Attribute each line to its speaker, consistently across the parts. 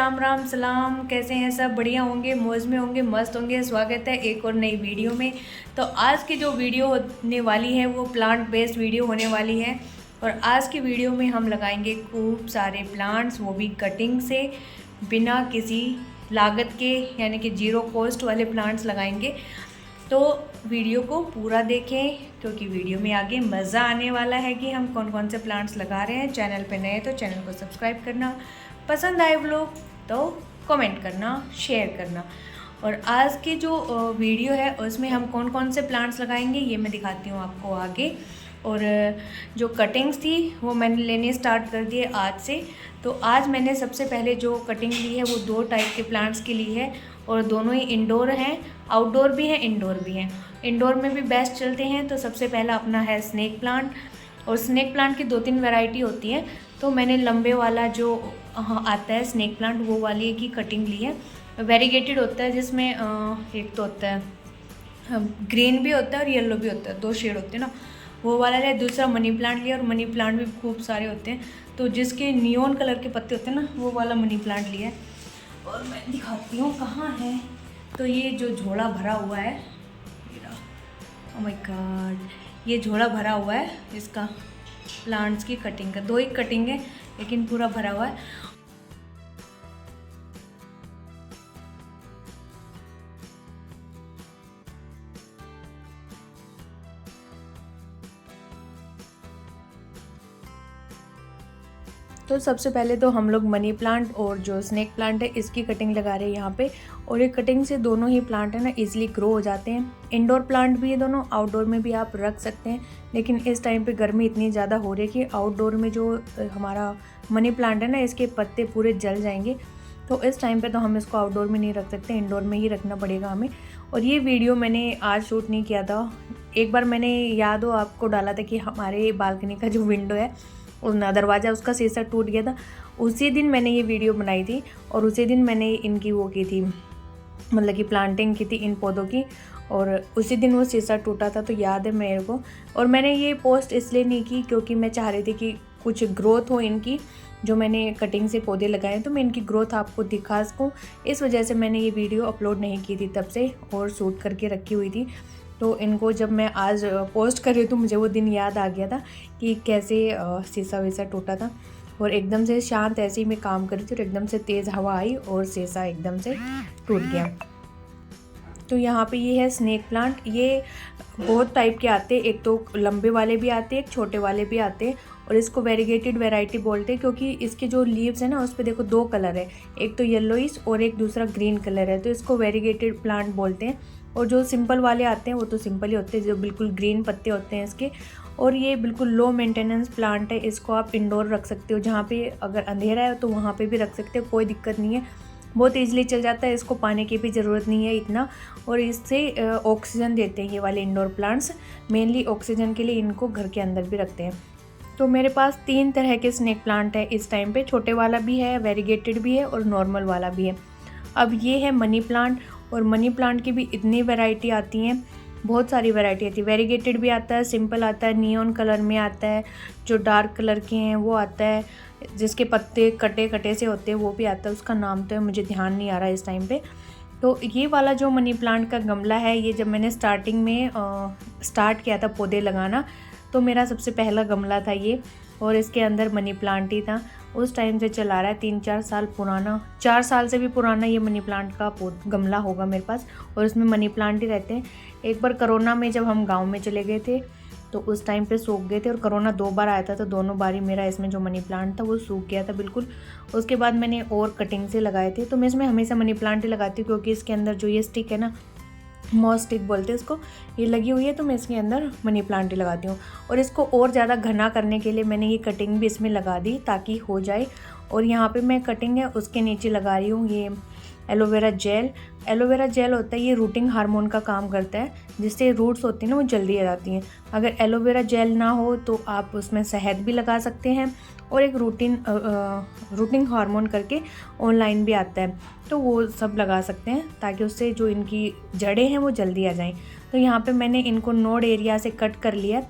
Speaker 1: राम राम सलाम। कैसे हैं सब? बढ़िया होंगे, मौज में होंगे, मस्त होंगे। स्वागत है एक और नई वीडियो में। तो आज की जो वीडियो होने वाली है वो प्लांट बेस्ड वीडियो होने वाली है। और आज की वीडियो में हम लगाएंगे खूब सारे प्लांट्स, वो भी कटिंग से, बिना किसी लागत के, यानी कि जीरो कॉस्ट वाले प्लांट्स लगाएंगे। तो वीडियो को पूरा देखें क्योंकि वीडियो में आगे मज़ा आने वाला है कि हम कौन कौन से प्लांट्स लगा रहे हैं। चैनल पे नए तो चैनल को सब्सक्राइब करना, पसंद आए व्लॉग तो कमेंट करना, शेयर करना। और आज की जो वीडियो है उसमें हम कौन कौन से प्लांट्स लगाएंगे ये मैं दिखाती हूँ आपको आगे। और जो कटिंग्स थी वो मैंने लेने स्टार्ट कर दिए आज से। तो आज मैंने सबसे पहले जो कटिंग ली है वो 2 टाइप के प्लांट्स की ली है और दोनों ही इंडोर हैं, आउटडोर भी हैं, इंडोर भी हैं। इंडोर में भी बेस्ट चलते हैं। तो सबसे पहला अपना है स्नेक प्लांट। और स्नेक प्लांट की 2-3 वैरायटी होती है। तो मैंने लंबे वाला जो आता है स्नेक प्लांट वो वाली की कटिंग ली है। वेरीगेटेड होता है जिसमें एक तो होता है ग्रीन भी होता है और येलो भी होता है, 2 शेड होते हैं ना, वो वाला लिया। दूसरा मनी प्लांट लिया और मनी प्लांट भी खूब सारे होते हैं। तो जिसके नियॉन कलर के पत्ते होते हैं ना वो वाला मनी प्लांट लिया है। और मैं दिखाती हूँ कहाँ है। तो ये जो झोला भरा हुआ है, ओह माय गॉड, ये झोला भरा हुआ है इसका प्लांट्स की कटिंग का। 2 ही कटिंग है लेकिन पूरा भरा हुआ है। तो सबसे पहले तो हम लोग मनी प्लांट और जो स्नेक प्लांट है इसकी कटिंग लगा रहे हैं यहाँ पे। और ये कटिंग से दोनों ही प्लांट है ना इजीली ग्रो हो जाते हैं। इंडोर प्लांट भी है दोनों, आउटडोर में भी आप रख सकते हैं। लेकिन इस टाइम पे गर्मी इतनी ज़्यादा हो रही है कि आउटडोर में जो हमारा मनी प्लांट है ना इसके पत्ते पूरे जल जाएंगे। तो इस टाइम पे तो हम इसको आउटडोर में नहीं रख सकते, इंडोर में ही रखना पड़ेगा हमें। और ये वीडियो मैंने आज शूट नहीं किया था। एक बार मैंने याद हो आपको डाला था कि हमारे बालकनी का जो विंडो है उस दरवाज़ा उसका शीशा टूट गया था। उसी दिन मैंने ये वीडियो बनाई थी और उसी दिन मैंने इनकी वो की थी, मतलब कि प्लांटिंग की थी इन पौधों की। और उसी दिन वो शीशा टूटा था तो याद है मेरे को। और मैंने ये पोस्ट इसलिए नहीं की क्योंकि मैं चाह रही थी कि कुछ ग्रोथ हो इनकी। जो मैंने कटिंग से पौधे लगाए तो मैं इनकी ग्रोथ आपको दिखा सकूँ, इस वजह से मैंने ये वीडियो अपलोड नहीं की थी तब से और शूट करके रखी हुई थी। तो इनको जब मैं आज पोस्ट कर रही हूँ तो मुझे वो दिन याद आ गया था कि कैसे शीशा वीसा टूटा था। और एकदम से शांत ऐसे ही मैं काम कर रही थी और एकदम से तेज़ हवा आई और शीशा एकदम से टूट गया। तो यहाँ पे ये है स्नेक प्लांट। ये बहुत टाइप के आते हैं, एक तो लंबे वाले भी आते हैं, एक छोटे वाले भी आते हैं। और इसको वेरीगेटेड वैरायटी बोलते हैं क्योंकि इसके जो लीव्स है ना उस पर देखो 2 कलर है, एक तो येलोइश और एक दूसरा ग्रीन कलर है। तो इसको वेरीगेटेड प्लांट बोलते हैं। और जो सिंपल वाले आते हैं वो तो सिंपल ही होते हैं, जो बिल्कुल ग्रीन पत्ते होते हैं इसके। और ये बिल्कुल लो मेंटेनेंस प्लांट है। इसको आप इंडोर रख सकते हो, जहाँ पे अगर अंधेरा है तो वहाँ पे भी रख सकते हो, कोई दिक्कत नहीं है, बहुत ईजिली चल जाता है। इसको पानी की भी ज़रूरत नहीं है इतना। और इससे ऑक्सीजन देते हैं ये वाले इंडोर प्लांट्स, मेनली ऑक्सीजन के लिए इनको घर के अंदर भी रखते हैं। तो मेरे पास 3 तरह के स्नेक प्लांट है इस टाइम पे। छोटे वाला भी है, वेरीगेटेड भी है और नॉर्मल वाला भी है। अब ये है मनी प्लांट। और मनी प्लांट की भी इतनी वैरायटी आती हैं, बहुत सारी वैरायटी आती है। वेरीगेटेड भी आता है, सिंपल आता है, नियॉन कलर में आता है, जो डार्क कलर के हैं वो आता है, जिसके पत्ते कटे कटे से होते हैं वो भी आता है। उसका नाम तो है मुझे ध्यान नहीं आ रहा इस टाइम पे। तो ये वाला जो मनी प्लांट का गमला है, ये जब मैंने स्टार्टिंग में स्टार्ट किया था पौधे लगाना तो मेरा सबसे पहला गमला था ये। और इसके अंदर मनी प्लांट ही था। उस टाइम से चला रहा है, 3-4 साल पुराना, 4 साल से भी पुराना ये मनी प्लांट का गमला होगा मेरे पास। और इसमें मनी प्लांट ही रहते हैं। एक बार कोरोना में जब हम गांव में चले गए थे तो उस टाइम पे सूख गए थे। और कोरोना 2 बार आया था तो दोनों बार ही मेरा इसमें जो मनी प्लांट था वो सूख गया था बिल्कुल। उसके बाद मैंने और कटिंग से लगाए थे। तो मैं इसमें हमेशा मनी प्लांट ही लगाती हूँ क्योंकि इसके अंदर जो ये स्टिक है ना, मॉस स्टिक बोलते हैं इसको, ये लगी हुई है। तो मैं इसके अंदर मनी प्लांट ही लगाती हूँ। और इसको और ज़्यादा घना करने के लिए मैंने ये कटिंग भी इसमें लगा दी ताकि हो जाए। और यहाँ पे मैं कटिंग है उसके नीचे लगा रही हूँ ये एलोवेरा जेल। एलोवेरा जेल होता है, ये रूटिंग हार्मोन का काम करता है, जिससे रूट्स होती हैं ना वो जल्दी आ जाती हैं। अगर एलोवेरा जेल ना हो तो आप उसमें शहद भी लगा सकते हैं। और एक रूटिंग हार्मोन करके ऑनलाइन भी आता है, तो वो सब लगा सकते हैं ताकि उससे जो इनकी जड़ें हैं वो जल्दी आ जाएं। तो यहाँ पे मैंने इनको नोड एरिया से कट कर लिया।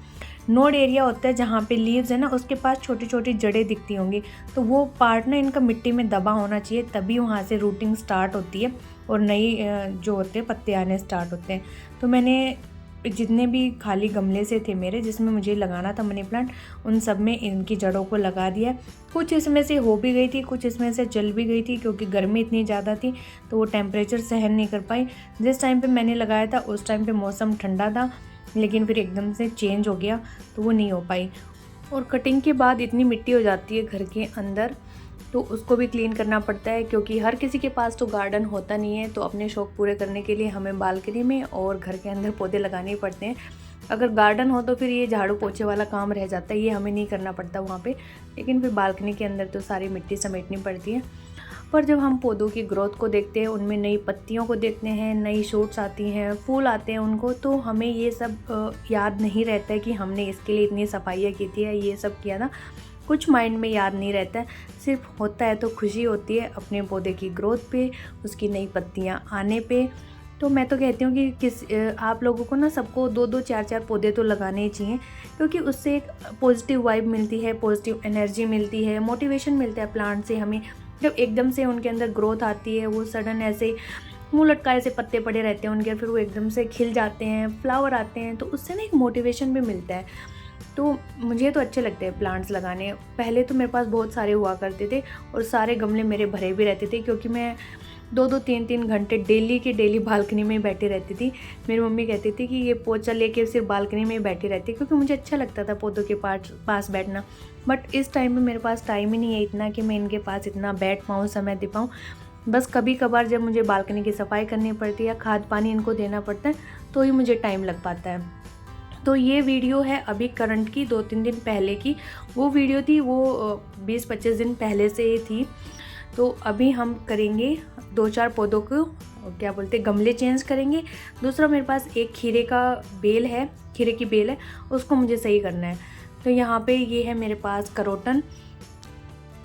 Speaker 1: नोड एरिया होता है जहाँ पे लीव्स है ना, उसके पास छोटी छोटी जड़ें दिखती होंगी, तो वो पार्ट ना इनका मिट्टी में दबा होना चाहिए, तभी वहाँ से रूटिंग स्टार्ट होती है और नई जो होते हैं पत्ते आने स्टार्ट होते हैं। तो मैंने जितने भी खाली गमले से थे मेरे, जिसमें मुझे लगाना था मनी प्लांट, उन सब में इनकी जड़ों को लगा दिया। कुछ इसमें से हो भी गई थी, कुछ इसमें से जल भी गई थी, क्योंकि गर्मी इतनी ज़्यादा थी तो वो टेम्परेचर सहन नहीं कर पाई। जिस टाइम पे मैंने लगाया था उस टाइम पे मौसम ठंडा था, लेकिन फिर एकदम से चेंज हो गया तो वो नहीं हो पाई। और कटिंग के बाद इतनी मिट्टी हो जाती है घर के अंदर, तो उसको भी क्लीन करना पड़ता है, क्योंकि हर किसी के पास तो गार्डन होता नहीं है। तो अपने शौक़ पूरे करने के लिए हमें बालकनी में और घर के अंदर पौधे लगाने ही पड़ते हैं। अगर गार्डन हो तो फिर ये झाड़ू पोछे वाला काम रह जाता है, ये हमें नहीं करना पड़ता वहाँ पे, लेकिन फिर बालकनी के अंदर तो सारी मिट्टी समेटनी पड़ती है। पर जब हम पौधों की ग्रोथ को देखते हैं, उनमें नई पत्तियों को देखते हैं, नई शूट्स आती हैं, फूल आते हैं उनको, तो हमें ये सब याद नहीं रहता है कि हमने इसके लिए इतनी सफाइयाँ की थी या ये सब किया था। कुछ माइंड में याद नहीं रहता है, सिर्फ होता है तो खुशी होती है अपने पौधे की ग्रोथ पे, उसकी नई पत्तियाँ आने पे। तो मैं तो कहती हूँ कि आप लोगों को ना सबको 2-2 4-4 पौधे तो लगाने ही चाहिए, क्योंकि उससे एक पॉजिटिव वाइब मिलती है, पॉजिटिव एनर्जी मिलती है, मोटिवेशन मिलता है प्लांट से हमें। जब एकदम से उनके अंदर ग्रोथ आती है, वो सडन ऐसे मुँह लटकाए से पत्ते पड़े रहते हैं उनके, फिर वो एकदम से खिल जाते हैं, फ्लावर आते हैं, तो उससे ना एक मोटिवेशन भी मिलता है। तो मुझे तो अच्छे लगते हैं प्लांट्स लगाने। पहले तो मेरे पास बहुत सारे हुआ करते थे और सारे गमले मेरे भरे भी रहते थे, क्योंकि मैं 2-2 3-3 घंटे डेली के डेली बालकनी में ही बैठी रहती थी। मेरी मम्मी कहती थी कि ये पोछा लेके सिर्फ बालकनी में ही बैठी रहती है, क्योंकि मुझे अच्छा लगता था पौधों के पास बैठना। बट इस टाइम में मेरे पास टाइम ही नहीं है इतना कि मैं इनके पास इतना बैठ पाऊँ, समय दे पाऊँ। बस कभी कभार जब मुझे बालकनी की सफाई करनी पड़ती है या खाद पानी इनको देना पड़ता है, तो ही मुझे टाइम लग पाता है। तो ये वीडियो है अभी करंट की, 2-3 दिन पहले की। वो वीडियो थी वो 20-25 दिन पहले से थी। तो अभी हम करेंगे 2-4 पौधों को क्या बोलते हैं, गमले चेंज करेंगे। दूसरा मेरे पास एक खीरे का बेल है, खीरे की बेल है, उसको मुझे सही करना है। तो यहाँ पे ये है मेरे पास करोटन।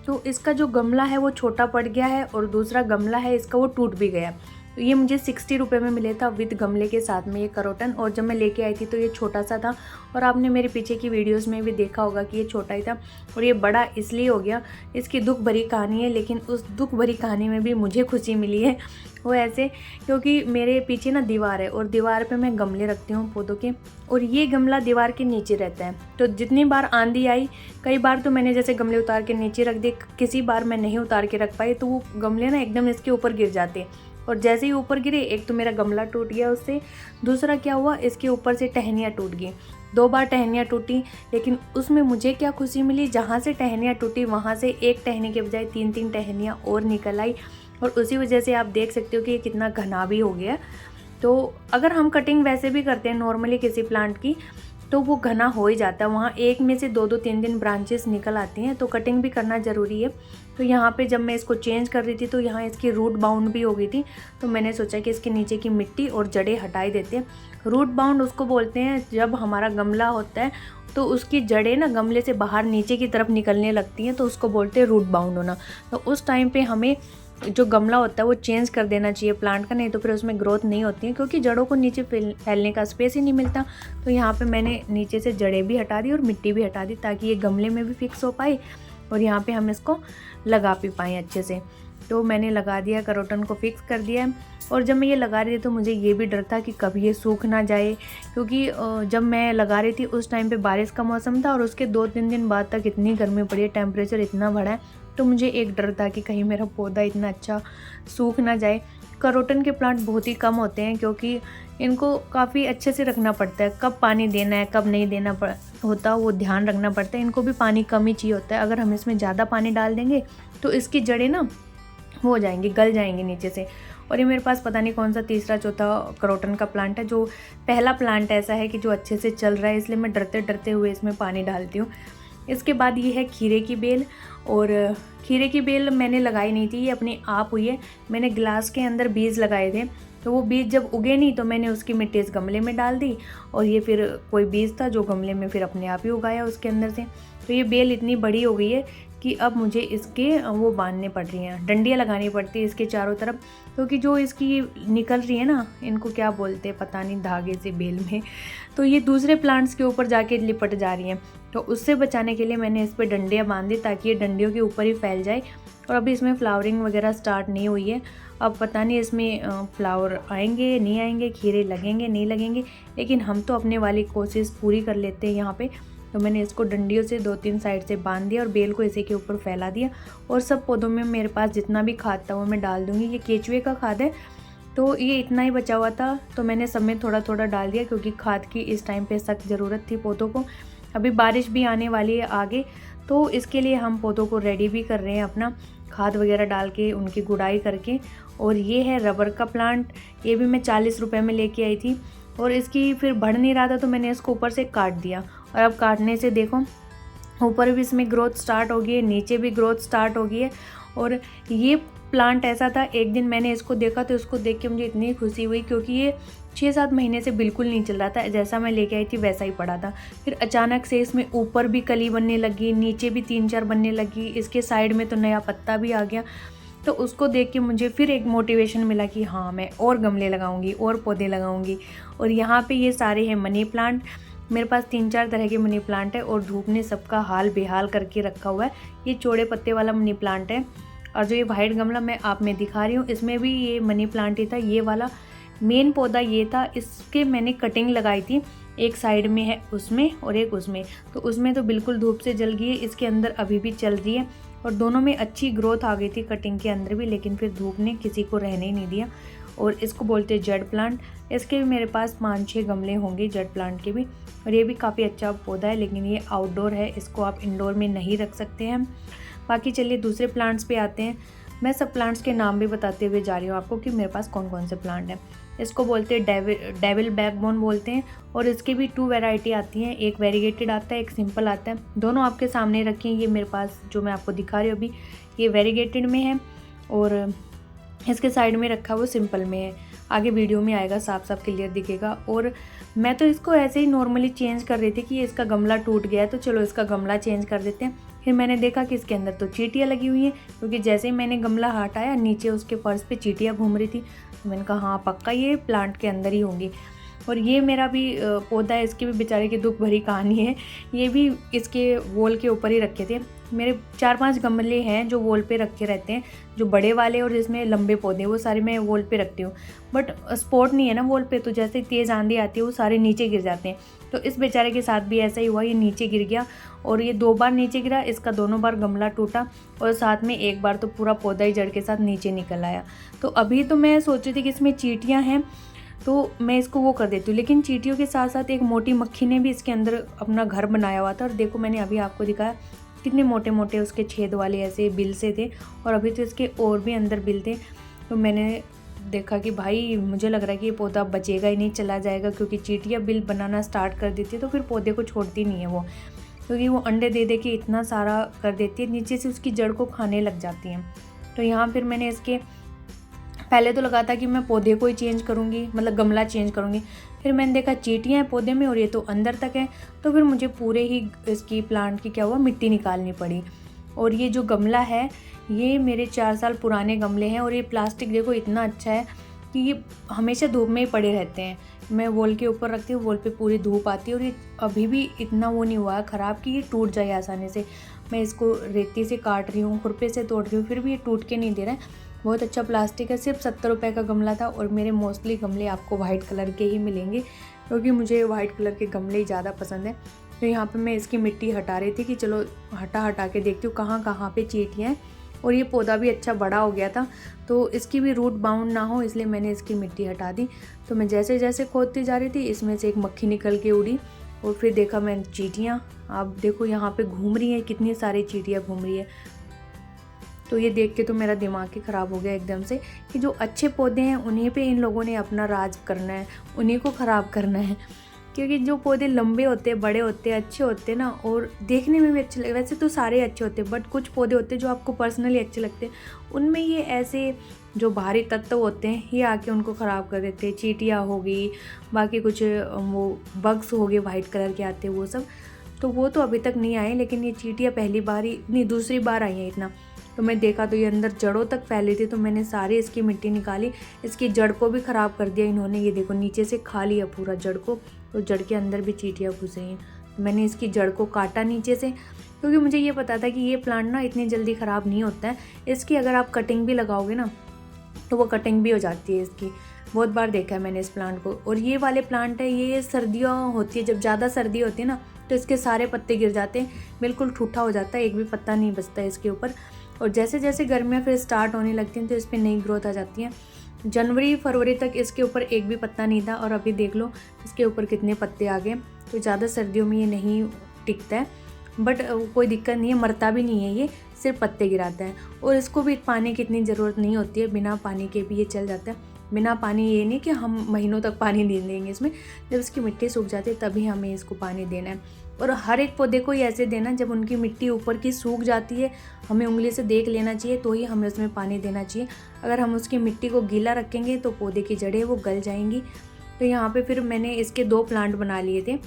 Speaker 1: तो इसका जो गमला है वो छोटा पड़ गया है और दूसरा गमला है इसका वो टूट भी गया। तो ये मुझे 60 रुपये में मिले था विद गमले के साथ में ये करोटन, और जब मैं लेके आई थी तो ये छोटा सा था। और आपने मेरे पीछे की वीडियोस में भी देखा होगा कि ये छोटा ही था और ये बड़ा इसलिए हो गया। इसकी दुख भरी कहानी है, लेकिन उस दुख भरी कहानी में भी मुझे खुशी मिली है। वो ऐसे, क्योंकि मेरे पीछे ना दीवार है और दीवार पे मैं गमले रखती हूँ पौधों के, और ये गमला दीवार के नीचे रहता है। तो जितनी बार आंधी आई, कई बार तो मैंने जैसे गमले उतार के नीचे रख दिए, किसी बार मैं नहीं उतार के रख पाई, तो वो गमले ना एकदम इसके ऊपर गिर जाते। और जैसे ही ऊपर गिरे, एक तो मेरा गमला टूट गया उससे, दूसरा क्या हुआ, इसके ऊपर से टहनियाँ टूट गई। 2 बार टहनियाँ टूटी, लेकिन उसमें मुझे क्या खुशी मिली, जहाँ से टहनियाँ टूटी वहाँ से एक टहनी के बजाय 3-3 टहनियाँ और निकल आई। और उसी वजह से आप देख सकते हो कि ये कितना घना भी हो गया। तो अगर हम कटिंग वैसे भी करते हैं नॉर्मली किसी प्लांट की, तो वो घना हो ही जाता है। वहाँ एक में से 2-2 3-3 ब्रांचेस निकल आती हैं, तो कटिंग भी करना ज़रूरी है। तो यहाँ पे जब मैं इसको चेंज कर रही थी तो यहाँ इसकी रूट बाउंड भी हो गई थी, तो मैंने सोचा कि इसके नीचे की मिट्टी और जड़ें हटाई देते हैं। रूट बाउंड उसको बोलते हैं जब हमारा गमला होता है तो उसकी जड़ें ना गमले से बाहर नीचे की तरफ निकलने लगती हैं, तो उसको बोलते हैं रूट बाउंड होना। तो उस टाइम पे हमें जो गमला होता है वो चेंज कर देना चाहिए प्लांट का, नहीं तो फिर उसमें ग्रोथ नहीं होती है, क्योंकि जड़ों को नीचे फैलने का स्पेस ही नहीं मिलता। तो यहाँ पे मैंने नीचे से जड़ें भी हटा दी और मिट्टी भी हटा दी, ताकि ये गमले में भी फिक्स हो पाए और यहाँ पे हम इसको लगा भी पाएँ अच्छे से। तो मैंने लगा दिया, करोटन को फिक्स कर दिया है। और जब मैं ये लगा रही थी तो मुझे ये भी डर था कि कभी ये सूख ना जाए, क्योंकि जब मैं लगा रही थी उस टाइम पे बारिश का मौसम था और उसके 2-3 दिन बाद तक इतनी गर्मी पड़ी है, टेम्परेचर इतना बढ़ा है। तो मुझे एक डर था कि कहीं मेरा पौधा इतना अच्छा सूख ना जाए। करोटन के प्लांट बहुत ही कम होते हैं, क्योंकि इनको काफ़ी अच्छे से रखना पड़ता है, कब पानी देना है कब नहीं देना होता वो ध्यान रखना पड़ता है। इनको भी पानी कम ही चाहिए होता है। अगर हम इसमें ज़्यादा पानी डाल देंगे तो इसकी जड़ें ना हो जाएंगी, गल जाएंगी नीचे से। और ये मेरे पास पता नहीं कौन सा तीसरा चौथा करोटन का प्लांट है, जो पहला प्लांट ऐसा है कि जो अच्छे से चल रहा है, इसलिए मैं डरते डरते हुए इसमें पानी डालती हूँ। इसके बाद ये है खीरे की बेल, और खीरे की बेल मैंने लगाई नहीं थी, ये अपने आप हुई है। मैंने ग्लास के अंदर बीज लगाए थे, तो वो बीज जब उगे नहीं तो मैंने उसकी मिट्टी इस गमले में डाल दी, और ये फिर कोई बीज था जो गमले में फिर अपने आप ही उगाया उसके अंदर से। तो ये बेल इतनी बड़ी हो गई है कि अब मुझे इसके वो बांधने पड़ रही हैं, डंडियाँ लगानी पड़ती है इसके चारों तरफ, क्योंकि जो इसकी निकल रही है ना, इनको क्या बोलते हैं पता नहीं, धागे से बेल में, तो ये दूसरे प्लांट्स के ऊपर जाके लिपट जा रही हैं। तो उससे बचाने के लिए मैंने इस पर डंडियाँ बांध दी ताकि ये डंडियों के ऊपर ही फैल जाए। और अभी इसमें फ्लावरिंग वगैरह स्टार्ट नहीं हुई है। अब पता नहीं इसमें फ्लावर आएंगे नहीं आएंगे, खीरे लगेंगे नहीं लगेंगे, लेकिन हम तो अपने वाली कोशिश पूरी कर लेते हैं यहाँ पे। तो मैंने इसको डंडियों से 2-3 साइड से बांध दिया और बेल को इसी के ऊपर फैला दिया। और सब पौधों में मेरे पास जितना भी खाद था वो मैं डाल दूँगी। ये केचुए का खाद है, तो ये इतना ही बचा हुआ था, तो मैंने सब में थोड़ा थोड़ा डाल दिया, क्योंकि खाद की इस टाइम पे सख्त ज़रूरत थी पौधों को। अभी बारिश भी आने वाली है आगे, तो इसके लिए हम पौधों को रेडी भी कर रहे हैं अपना, खाद वगैरह डाल के उनकी गुड़ाई करके। और ये है रबर का प्लांट, ये भी मैं 40 रुपये में लेके आई थी। और इसकी फिर बढ़ नहीं रहा था तो मैंने इसको ऊपर से काट दिया, और अब काटने से देखो ऊपर भी इसमें ग्रोथ स्टार्ट हो गई है, नीचे भी ग्रोथ स्टार्ट हो गई है। और ये प्लांट ऐसा था, एक दिन मैंने इसको देखा तो इसको देख के मुझे इतनी खुशी हुई, क्योंकि ये 6-7 महीने से बिल्कुल नहीं चल रहा था, जैसा मैं लेके आई थी वैसा ही पड़ा था। फिर अचानक से इसमें ऊपर भी कली बनने लगी, नीचे भी 3-4 बनने लगी, इसके साइड में तो नया पत्ता भी आ गया। तो उसको देख के मुझे फिर एक मोटिवेशन मिला कि हाँ मैं और गमले लगाऊंगी और पौधे लगाऊंगी। और यहाँ पे ये सारे हैं मनी प्लांट, मेरे पास 3-4 तरह के मनी प्लांट है, और धूप ने सबका हाल बेहाल करके रखा हुआ है। ये चौड़े पत्ते वाला मनी प्लांट है, और जो ये वाइट गमला मैं आप में दिखा रही हूँ इसमें भी ये मनी प्लांट ही था। ये वाला मेन पौधा ये था, इसके मैंने कटिंग लगाई थी, एक साइड में है उसमें और एक उसमें, तो उसमें तो बिल्कुल धूप से जल गई है, इसके अंदर अभी भी चल रही है। और दोनों में अच्छी ग्रोथ आ गई थी कटिंग के अंदर भी, लेकिन फिर धूप ने किसी को रहने ही नहीं दिया। और इसको बोलते हैं जड़ प्लांट। इसके भी मेरे पास 5-6 गमले होंगे जड़ प्लांट के भी, और ये भी काफ़ी अच्छा पौधा है, लेकिन ये आउटडोर है, इसको आप इंडोर में नहीं रख सकते हैं। बाकी चलिए दूसरे प्लांट्स पे आते हैं। मैं सब प्लांट्स के नाम भी बताते हुए जा रही हूँ आपको कि मेरे पास कौन कौन से प्लांट हैं। इसको बोलते हैं डेविल बैकबोन बोलते हैं, और इसकी भी 2 वैरायटी आती हैं, एक वेरीगेटेड आता है, एक सिंपल आता है। दोनों आपके सामने रखी हैं। ये मेरे पास जो मैं आपको दिखा रही हूँ अभी, ये वेरीगेटेड में है, और इसके साइड में रखा वो सिंपल में है। आगे वीडियो में आएगा, साफ साफ क्लियर दिखेगा। और मैं तो इसको ऐसे ही नॉर्मली चेंज कर रही थी कि इसका गमला टूट गया है तो चलो इसका गमला चेंज कर देते हैं। फिर मैंने देखा कि इसके अंदर तो चींटियाँ लगी हुई हैं, क्योंकि जैसे ही मैंने गमला हटाया नीचे उसके फर्श पे चींटियाँ घूम रही थी। तो मैंने कहा हाँ पक्का ये प्लांट के अंदर ही होंगी। और ये मेरा भी पौधा है, इसकी भी बेचारे की दुख भरी कहानी है। ये भी इसके वॉल के ऊपर ही रखे थे। मेरे 4-5 गमले हैं जो वॉल पे रखे रहते हैं, जो बड़े वाले और जिसमें लंबे पौधे, वो सारे मैं वॉल पे रखती हूँ। बट स्पॉट नहीं है ना वॉल पे, तो जैसे तेज़ आंधी आती है वो सारे नीचे गिर जाते हैं। तो इस बेचारे के साथ भी ऐसा ही हुआ, ये नीचे गिर गया, और ये 2 बार नीचे गिरा, इसका दोनों बार गमला टूटा, और साथ में एक बार तो पूरा पौधा ही जड़ के साथ नीचे निकल आया। तो अभी तो मैं सोच रही थी कि इसमें चींटियाँ हैं तो मैं इसको वो कर देती हूँ, लेकिन चींटियों के साथ साथ एक मोटी मक्खी ने भी इसके अंदर अपना घर बनाया हुआ था। और देखो मैंने अभी आपको दिखाया कितने मोटे मोटे उसके छेद वाले ऐसे बिल से थे, और अभी तो इसके और भी अंदर बिल थे। तो मैंने देखा कि भाई मुझे लग रहा है कि ये पौधा बचेगा ही नहीं, चला जाएगा, क्योंकि चींटियाँ बिल बनाना स्टार्ट कर देती है तो फिर पौधे को छोड़ती नहीं है वो, क्योंकि वो अंडे दे दे के इतना सारा कर देती है, नीचे से उसकी जड़ को खाने लग जाती हैं। तो यहाँ फिर मैंने इसके पहले तो लगा था कि मैं पौधे को ही चेंज करूँगी, मतलब गमला चेंज करूँगी। फिर मैंने देखा चींटियाँ हैं पौधे में और ये तो अंदर तक है, तो फिर मुझे पूरे ही इसकी प्लांट की क्या हुआ मिट्टी निकालनी पड़ी। और ये जो गमला है ये मेरे 4 साल पुराने गमले हैं, और ये प्लास्टिक देखो इतना अच्छा है कि ये हमेशा धूप में ही पड़े रहते हैं। मैं वॉल के ऊपर रखती हूँ, वॉल पे पूरी धूप आती है, और ये अभी भी इतना वो नहीं हुआ है ख़राब कि ये टूट जाए आसानी से। मैं इसको रेती से काट रही हूँ, खुरपे से तोड़ रही हूँ, फिर भी ये टूट के नहीं दे रहा है। बहुत अच्छा प्लास्टिक है, सिर्फ 70 रुपये का गमला था। और मेरे मोस्टली गमले आपको वाइट कलर के ही मिलेंगे, क्योंकि मुझे वाइट कलर के गमले ही ज़्यादा पसंद है। तो यहाँ पे मैं इसकी मिट्टी हटा रही थी कि चलो हटा के देखती हूँ कहाँ कहाँ पे चींटियाँ हैं। और ये पौधा भी अच्छा बड़ा हो गया था, तो इसकी भी रूट बाउंड ना हो इसलिए मैंने इसकी मिट्टी हटा दी। तो मैं जैसे जैसे खोदती जा रही थी इसमें से एक मक्खी निकल के उड़ी, और फिर देखा मैंने चींटियाँ। आप देखो यहाँ पे घूम रही हैं, कितनी सारी चींटियाँ घूम रही है। तो ये देख के तो मेरा दिमाग ही ख़राब हो गया एकदम से कि जो अच्छे पौधे हैं उन्हीं पे इन लोगों ने अपना राज करना है, उन्हीं को ख़राब करना है। क्योंकि जो पौधे लंबे होते हैं, बड़े होते हैं, अच्छे होते हैं ना, और देखने में भी अच्छे लगते, वैसे तो सारे अच्छे होते हैं, बट कुछ पौधे होते हैं जो आपको पर्सनली अच्छे लगते हैं, उनमें ये ऐसे जो बाहरी तत्व होते हैं ये आके उनको ख़राब कर देते हैं। चींटियाँ हो गई, बाकी कुछ वो बग्स हो गए वाइट कलर के आते हैं वो सब, तो वो तो अभी तक नहीं आए, लेकिन ये चींटियाँ पहली बार ही नहीं दूसरी बार आई हैं इतना। तो मैं देखा तो ये अंदर जड़ों तक फैली थी, तो मैंने सारी इसकी मिट्टी निकाली। इसकी जड़ को भी ख़राब कर दिया इन्होंने, ये देखो नीचे से खा लिया पूरा जड़ को, तो जड़ के अंदर भी चींटियाँ घुस रही हैं। तो मैंने इसकी जड़ को काटा नीचे से, क्योंकि मुझे ये पता था कि ये प्लांट ना इतनी जल्दी ख़राब नहीं होता है। इसकी अगर आप कटिंग भी लगाओगे ना तो वो कटिंग भी हो जाती है इसकी। बहुत बार देखा है मैंने इस प्लांट को। और ये वाले प्लांट है, ये सर्दियाँ होती है, जब ज़्यादा सर्दी होती है ना तो इसके सारे पत्ते गिर जाते हैं, बिल्कुल ठूठा हो जाता है, एक भी पत्ता नहीं बचता है इसके ऊपर। और जैसे जैसे गर्मियाँ फिर स्टार्ट होने लगती हैं तो इस पर नई ग्रोथ आ जाती है। जनवरी फरवरी तक इसके ऊपर एक भी पत्ता नहीं था, और अभी देख लो इसके ऊपर कितने पत्ते आ गए। तो ज़्यादा सर्दियों में ये नहीं टिकता है, बट कोई दिक्कत नहीं है, मरता भी नहीं है, ये सिर्फ पत्ते गिराता है। और इसको भी पानी की इतनी ज़रूरत नहीं होती है, बिना पानी के भी ये चल जाता है। बिना पानी ये नहीं कि हम महीनों तक पानी नहीं देंगे इसमें, जब इसकी मिट्टी सूख जाती है तभी हमें इसको पानी देना है। और हर एक पौधे को ऐसे देना जब उनकी मिट्टी ऊपर की सूख जाती है, हमें उंगली से देख लेना चाहिए, तो ही हमें उसमें पानी देना चाहिए। अगर हम उसकी मिट्टी को गीला रखेंगे तो पौधे की जड़ें वो गल जाएंगी। तो यहाँ पे फिर मैंने इसके 2 प्लांट बना लिए थे,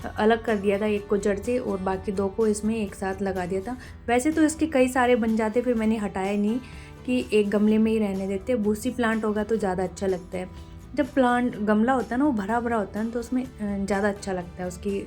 Speaker 1: अलग कर दिया था एक को जड़ से और बाकी 2 को इसमें एक साथ लगा दिया था। वैसे तो इसके कई सारे बन जाते, फिर मैंने हटाया नहीं कि एक गमले में ही रहने देते। भूसी प्लांट होगा तो ज़्यादा अच्छा लगता है। जब प्लांट गमला होता है ना वो भरा भरा होता है तो उसमें ज़्यादा अच्छा लगता है, उसकी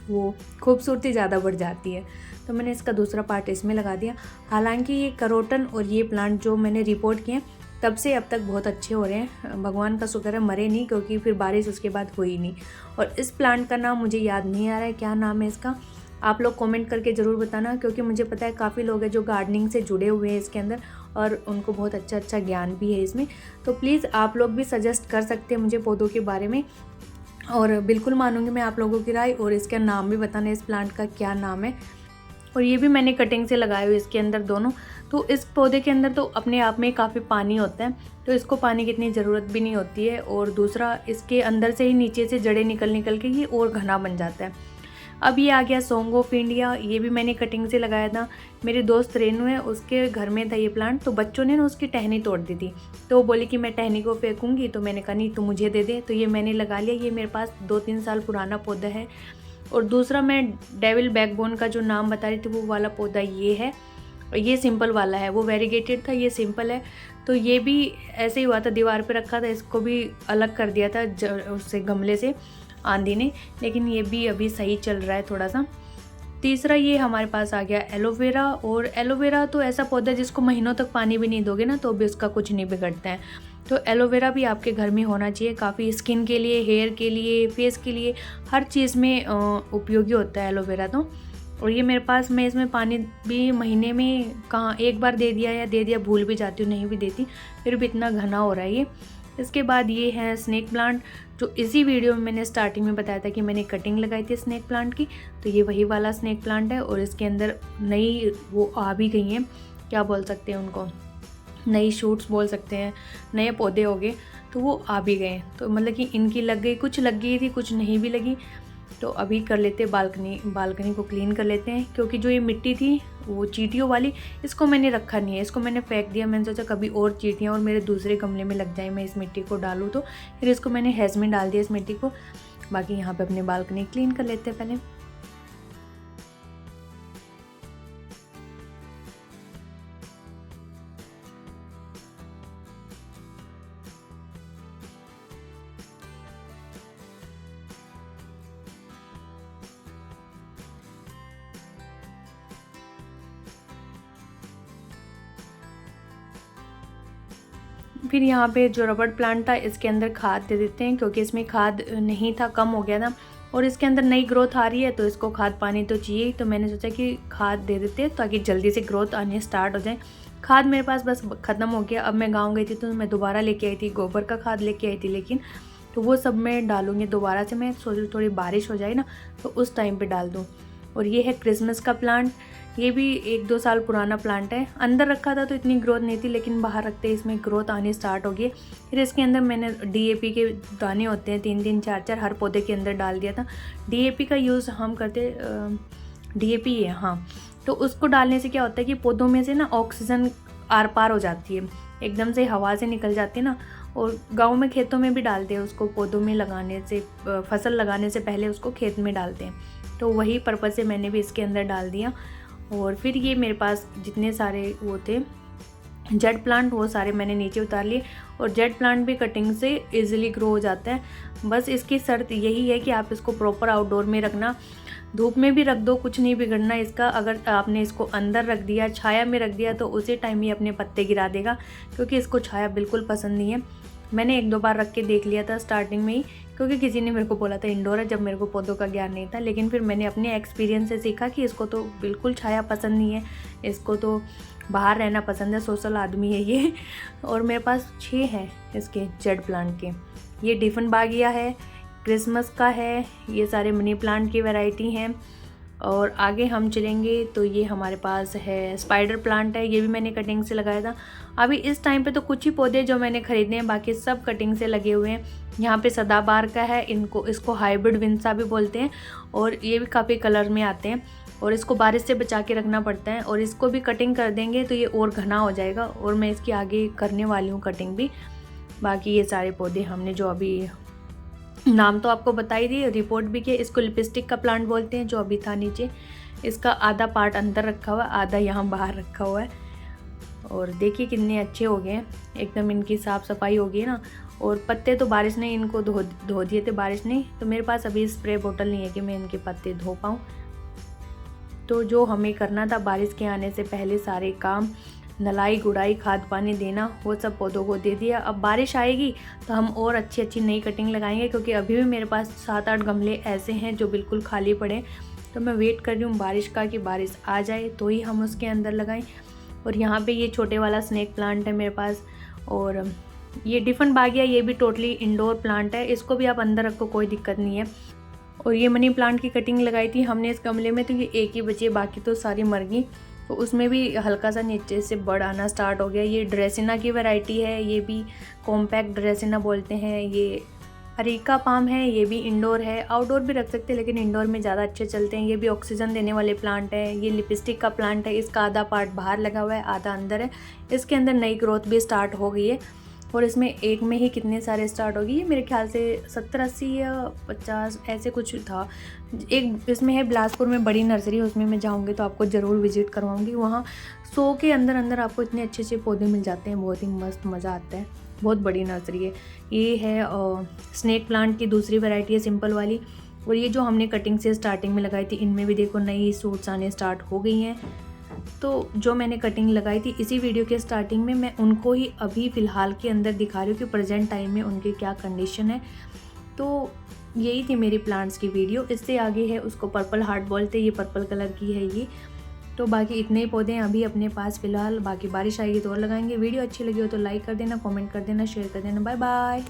Speaker 1: वो खूबसूरती ज़्यादा बढ़ जाती है। तो मैंने इसका दूसरा पार्ट इसमें लगा दिया। हालांकि ये करोटन और ये प्लांट जो मैंने रिपोर्ट किए तब से अब तक बहुत अच्छे हो रहे हैं, भगवान का शुक्र है, मरे नहीं, क्योंकि फिर बारिश उसके बाद हुई नहीं। और इस प्लांट का नाम मुझे याद नहीं आ रहा है, क्या नाम है इसका, आप लोग कमेंट करके ज़रूर बताना, क्योंकि मुझे पता है काफ़ी लोग हैं जो गार्डनिंग से जुड़े हुए हैं इसके अंदर और उनको बहुत अच्छा अच्छा ज्ञान भी है इसमें। तो प्लीज़ आप लोग भी सजेस्ट कर सकते हैं मुझे पौधों के बारे में, और बिल्कुल मानूंगी मैं आप लोगों की राय। और इसका नाम भी बताना, इस प्लांट का क्या नाम है। और ये भी मैंने कटिंग से लगाए हुए इसके अंदर दोनों। तो इस पौधे के अंदर तो अपने आप में काफ़ी पानी होता है, तो इसको पानी की इतनी ज़रूरत भी नहीं होती है। और दूसरा, इसके अंदर से ही नीचे से जड़ें निकल के ये और घना बन जाता है। अब ये आ गया सॉन्ग ऑफ इंडिया, ये भी मैंने कटिंग से लगाया था। मेरी दोस्त रेनू है, उसके घर में था ये प्लांट, तो बच्चों ने ना उसकी टहनी तोड़ दी थी, तो वो बोली कि मैं टहनी को फेंकूंगी, तो मैंने कहा नहीं तू मुझे दे दे। तो ये मैंने लगा लिया, ये मेरे पास 2-3 साल पुराना पौधा है। और दूसरा मैं डेविल बैकबोन का जो नाम बता रही थी वो वाला पौधा ये है, ये सिंपल वाला है, वो वेरीगेटेड था, ये सिंपल है। तो ये भी ऐसे ही हुआ था, दीवार पे रखा था, इसको भी अलग कर दिया था उससे गमले से आंधी ने, लेकिन ये भी अभी सही चल रहा है थोड़ा सा। तीसरा ये हमारे पास आ गया एलोवेरा। और एलोवेरा तो ऐसा पौधा है जिसको महीनों तक पानी भी नहीं दोगे ना तो भी उसका कुछ नहीं बिगड़ता है। तो एलोवेरा भी आपके घर में होना चाहिए, काफ़ी स्किन के लिए, हेयर के लिए, फेस के लिए, हर चीज़ में उपयोगी होता है एलोवेरा तो। और ये मेरे पास, मैं इसमें पानी भी महीने में कहाँ एक बार दे दिया या दे दिया, भूल भी जाती हूँ, नहीं भी देती, फिर भी इतना घना हो रहा है ये। इसके बाद ये है स्नेक प्लांट, जो इसी वीडियो में मैंने स्टार्टिंग में बताया था कि मैंने कटिंग लगाई थी स्नेक प्लांट की। तो ये वही वाला स्नेक प्लांट है, और इसके अंदर नई वो आ भी गई हैं, क्या बोल सकते हैं उनको, नई शूट्स बोल सकते हैं, नए पौधे हो गए, तो वो आ भी गए। तो मतलब कि इनकी लग गई, कुछ लग गई थी, कुछ नहीं भी लगी। तो अभी कर लेते बालकनी को क्लीन कर लेते हैं, क्योंकि जो ये मिट्टी थी वो चींटियों वाली, इसको मैंने रखा नहीं है, इसको मैंने फेंक दिया। मैंने सोचा कभी और चींटियाँ और मेरे दूसरे गमले में लग जाए, मैं इस मिट्टी को डालूँ, तो फिर इसको मैंने हैज़ में डाल दिया इस मिट्टी को। बाकी यहाँ पे अपनी बालकनी क्लीन कर लेते हैं पहले। फिर यहाँ पे जो रबड़ प्लांट था इसके अंदर खाद दे देते हैं, क्योंकि इसमें खाद नहीं था, कम हो गया था, और इसके अंदर नई ग्रोथ आ रही है तो इसको खाद पानी तो चाहिए। तो मैंने सोचा कि खाद दे देते हैं ताकि जल्दी से ग्रोथ आनी स्टार्ट हो जाए। खाद मेरे पास बस ख़त्म हो गया। अब मैं गाँव गई थी तो मैं दोबारा लेके आई थी, गोबर का खाद लेके आई थी, लेकिन तो वो सब मैं डालूँगी दोबारा से। मैं सोच थोड़ी बारिश हो जाए ना तो उस टाइम पर डाल दूँ। और ये है क्रिसमस का प्लांट, ये भी 1-2 साल पुराना प्लांट है। अंदर रखा था तो इतनी ग्रोथ नहीं थी, लेकिन बाहर रखते ही इसमें ग्रोथ आनी स्टार्ट हो गई। फिर इसके अंदर मैंने DAP के दाने होते हैं 3-3 4-4 हर पौधे के अंदर डाल दिया था। DAP का यूज़ हम करते DAP है, हाँ। तो उसको डालने से क्या होता है कि पौधों में से ना ऑक्सीजन आर पार हो जाती है, एकदम से हवा से निकल जाती है ना। और गाँव में खेतों में भी डालते हैं उसको, पौधों में लगाने से, फसल लगाने से पहले उसको खेत में डालते हैं। तो वही पर्पज़ से मैंने भी इसके अंदर डाल दिया। और फिर ये मेरे पास जितने सारे वो थे जेड प्लांट वो सारे मैंने नीचे उतार लिए। और जेड प्लांट भी कटिंग से इजीली ग्रो हो जाता है। बस इसकी शर्त यही है कि आप इसको प्रॉपर आउटडोर में रखना, धूप में भी रख दो, कुछ नहीं बिगड़ना इसका। अगर आपने इसको अंदर रख दिया, छाया में रख दिया, तो उसी टाइम ही अपने पत्ते गिरा देगा, क्योंकि इसको छाया बिल्कुल पसंद नहीं है। मैंने 1-2 बार रख के देख लिया था स्टार्टिंग में ही, क्योंकि किसी ने मेरे को बोला था इंडोर है, जब मेरे को पौधों का ज्ञान नहीं था। लेकिन फिर मैंने अपने एक्सपीरियंस से सीखा कि इसको तो बिल्कुल छाया पसंद नहीं है, इसको तो बाहर रहना पसंद है, सोशल आदमी है ये। और मेरे पास 6 हैं इसके जेड प्लांट के। ये डिफन बागिया है, क्रिसमस का है, ये सारे मनी प्लांट की वैरायटी हैं। और आगे हम चलेंगे तो ये हमारे पास है स्पाइडर प्लांट है, ये भी मैंने कटिंग से लगाया था। अभी इस टाइम पे तो कुछ ही पौधे जो मैंने ख़रीदे हैं, बाकी सब कटिंग से लगे हुए हैं। यहाँ पे सदाबहार का है, इसको हाइब्रिड विंसा भी बोलते हैं, और ये भी काफ़ी कलर में आते हैं। और इसको बारिश से बचा के रखना पड़ता है, और इसको भी कटिंग कर देंगे तो ये और घना हो जाएगा, और मैं इसकी आगे करने वाली हूँ कटिंग भी। बाकी ये सारे पौधे हमने जो अभी नाम तो आपको बता ही दिए, रिपोर्ट भी किया। इसको लिपस्टिक का प्लांट बोलते हैं, जो अभी था नीचे। इसका आधा पार्ट अंदर रखा हुआ है, आधा यहाँ बाहर रखा हुआ है। और देखिए कितने अच्छे हो गए हैं, एकदम इनकी साफ़ सफाई हो गई ना। और पत्ते तो बारिश ने इनको धो दिए थे, बारिश ने। तो मेरे पास अभी स्प्रे बोतल नहीं है कि मैं इनके पत्ते धो पाऊँ। तो जो हमें करना था बारिश के आने से पहले सारे काम, नलाई गुड़ाई, खाद पानी देना, वो सब पौधों को दे दिया। अब बारिश आएगी तो हम और अच्छी अच्छी नई कटिंग लगाएंगे, क्योंकि अभी भी मेरे पास 7-8 गमले ऐसे हैं जो बिल्कुल खाली पड़े। तो मैं वेट कर रही हूँ बारिश का, कि बारिश आ जाए तो ही हम उसके अंदर लगाएं। और यहाँ पे ये छोटे वाला स्नेक प्लांट है मेरे पास। और ये डिफन बागिया, ये भी टोटली इंडोर प्लांट है, इसको भी आप अंदर रखो, कोई दिक्कत नहीं है। और ये मनी प्लांट की कटिंग लगाई थी हमने इस गमले में, तो ये एक ही बची है, बाकी तो सारी मर गई। तो उसमें भी हल्का सा नीचे से बड़ आना स्टार्ट हो गया। ये ड्रेसिना की वैरायटी है, ये भी कॉम्पैक्ट ड्रेसिना बोलते हैं। ये अरीका पाम है, ये भी इंडोर है, आउटडोर भी रख सकते हैं, लेकिन इंडोर में ज़्यादा अच्छे चलते हैं। ये भी ऑक्सीजन देने वाले प्लांट है। ये लिपस्टिक का प्लांट है, इसका आधा पार्ट बाहर लगा हुआ है, आधा अंदर है। इसके अंदर नई ग्रोथ भी स्टार्ट हो गई है, और इसमें एक में ही कितने सारे स्टार्ट होगी, ये मेरे ख्याल से 70-80 या 50 ऐसे कुछ था। एक इसमें है बिलासपुर में बड़ी नर्सरी, उसमें मैं जाऊंगी तो आपको ज़रूर विजिट करवाऊंगी। वहाँ 100 के अंदर अंदर आपको इतने अच्छे अच्छे पौधे मिल जाते हैं, बहुत ही मस्त, मज़ा आता है। बहुत बड़ी नर्सरी है। ये है स्नेक प्लांट की दूसरी वैरायटी है, सिंपल वाली। और ये जो हमने कटिंग से स्टार्टिंग में लगाई थी, इनमें भी देखो नई सूट्स आने स्टार्ट हो गई हैं। तो जो मैंने कटिंग लगाई थी इसी वीडियो के स्टार्टिंग में, मैं उनको ही अभी फ़िलहाल के अंदर दिखा रही हूँ कि प्रेजेंट टाइम में उनकी क्या कंडीशन है। तो यही थी मेरी प्लांट्स की वीडियो। इससे आगे है, उसको पर्पल हार्ट बोलते हैं, ये पर्पल कलर की है ये। तो बाकी इतने ही पौधे हैं अभी अपने पास फ़िलहाल, बाकी बारिश आएगी तो और लगाएंगे। वीडियो अच्छी लगी हो तो लाइक कर देना, कमेंट कर देना, शेयर कर देना। Bye bye.